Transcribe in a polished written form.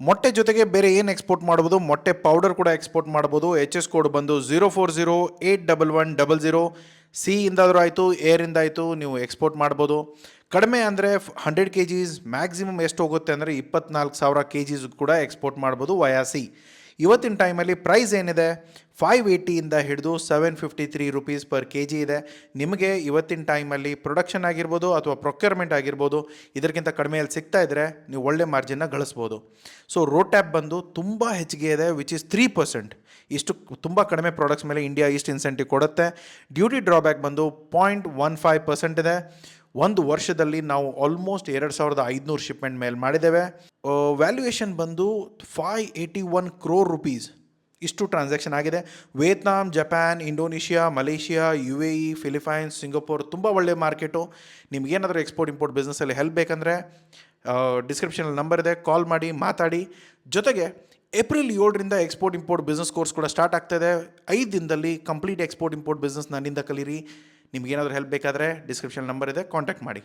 ಮೊಟ್ಟೆ ಜೊತೆಗೆ ಬೇರೆ ಏನು ಎಕ್ಸ್ಪೋರ್ಟ್ ಮಾಡ್ಬೋದು, ಮೊಟ್ಟೆ ಪೌಡರ್ ಕೂಡ ಎಕ್ಸ್ಪೋರ್ಟ್ ಮಾಡ್ಬೋದು. HS ಕೋಡ್ ಬಂದು 0408100. ಸಿ ಇಂದಾದರೂ ಆಯಿತು, ಏರಿಂದ ಆಯಿತು, ನೀವು ಎಕ್ಸ್ಪೋರ್ಟ್ ಮಾಡ್ಬೋದು. ಕಡಿಮೆ ಅಂದರೆ 100 kgs, ಮ್ಯಾಕ್ಸಿಮಮ್ ಎಷ್ಟು ಹೋಗುತ್ತೆ ಅಂದರೆ 24,000 kgs ಕೂಡ ಎಕ್ಸ್ಪೋರ್ಟ್ ಮಾಡ್ಬೋದು ವಯಾ ಸಿ. ಇವತ್ತಿನ ಟೈಮಲ್ಲಿ ಪ್ರೈಸ್ ಏನಿದೆ, 580 ಹಿಡಿದು 753 ರುಪೀಸ್ ಪರ್ kg ಇದೆ. ನಿಮಗೆ ಇವತ್ತಿನ ಟೈಮಲ್ಲಿ ಪ್ರೊಡಕ್ಷನ್ ಆಗಿರ್ಬೋದು ಅಥವಾ ಪ್ರೊಕ್ಯೂರ್ಮೆಂಟ್ ಆಗಿರ್ಬೋದು, ಇದಕ್ಕಿಂತ ಕಡಿಮೆಯಲ್ಲಿ ಸಿಗ್ತಾ ಇದ್ದರೆ ನೀವು ಒಳ್ಳೆ ಮಾರ್ಜಿನ್ನ ಗಳಿಸ್ಬೋದು. ಸೊ ರೋಟ್ಯಾಪ್ ಬಂದು ತುಂಬ ಹೆಚ್ಚಿಗೆ ಇದೆ, ವಿಚ್ ಇಸ್ 3%. ಇಷ್ಟು ತುಂಬ ಕಡಿಮೆ ಪ್ರಾಡಕ್ಟ್ಸ್ ಮೇಲೆ ಇಂಡಿಯಾ ಇಷ್ಟು ಇನ್ಸೆಂಟಿವ್ ಕೊಡುತ್ತೆ. ಡ್ಯೂಟಿ ಡ್ರಾಬ್ಯಾಕ್ ಬಂದು 0.15% ಇದೆ. ಒಂದು ವರ್ಷದಲ್ಲಿ ನಾವು ಆಲ್ಮೋಸ್ಟ್ 2,500 ಶಿಪ್ಮೆಂಟ್ ಮೇಲೆ ಮಾಡಿದ್ದೇವೆ. ವ್ಯಾಲ್ಯೂಯೇಷನ್ ಬಂದು 581 crore rupees. ಇಷ್ಟು ಟ್ರಾನ್ಸಾಕ್ಷನ್ ಆಗಿದೆ. Vietnam, Japan, Indonesia, Malaysia, UAE, Philippines, Singapore ತುಂಬ ಒಳ್ಳೆಯ ಮಾರ್ಕೆಟು. ನಿಮಗೇನಾದರೂ ಎಕ್ಸ್ಪೋರ್ಟ್ ಇಂಪೋರ್ಟ್ ಬಿಸ್ನೆಸ್ಸಲ್ಲಿ ಹೆಲ್ಪ್ ಬೇಕಂದರೆ ಡಿಸ್ಕ್ರಿಪ್ಷನಲ್ಲಿ ನಂಬರ್ ಇದೆ, ಕಾಲ್ ಮಾಡಿ ಮಾತಾಡಿ. ಜೊತೆಗೆ ಏಪ್ರಿಲ್ 7ರಿಂದ ಎಕ್ಸ್ಪೋರ್ಟ್ ಇಂಪೋರ್ಟ್ ಬಿಸ್ನೆಸ್ ಕೋರ್ಸ್ ಕೂಡ ಸ್ಟಾರ್ಟ್ ಆಗ್ತಾಯಿದೆ. 5 ದಿನದಲ್ಲಿ ಕಂಪ್ಲೀಟ್ ಎಕ್ಸ್ಪೋರ್ಟ್ ಇಂಪೋರ್ಟ್ ಬಿಸ್ನೆಸ್ ನನ್ನಿಂದ ಕಲೀರಿ. ನಿಮಗೇನಾದರೂ ಹೆಲ್ಪ್ ಬೇಕಾದರೆ ಡಿಸ್ಕ್ರಿಪ್ಷನ್ ನಂಬರ್ ಇದೆ, ಕಾಂಟ್ಯಾಕ್ಟ್ ಮಾಡಿ.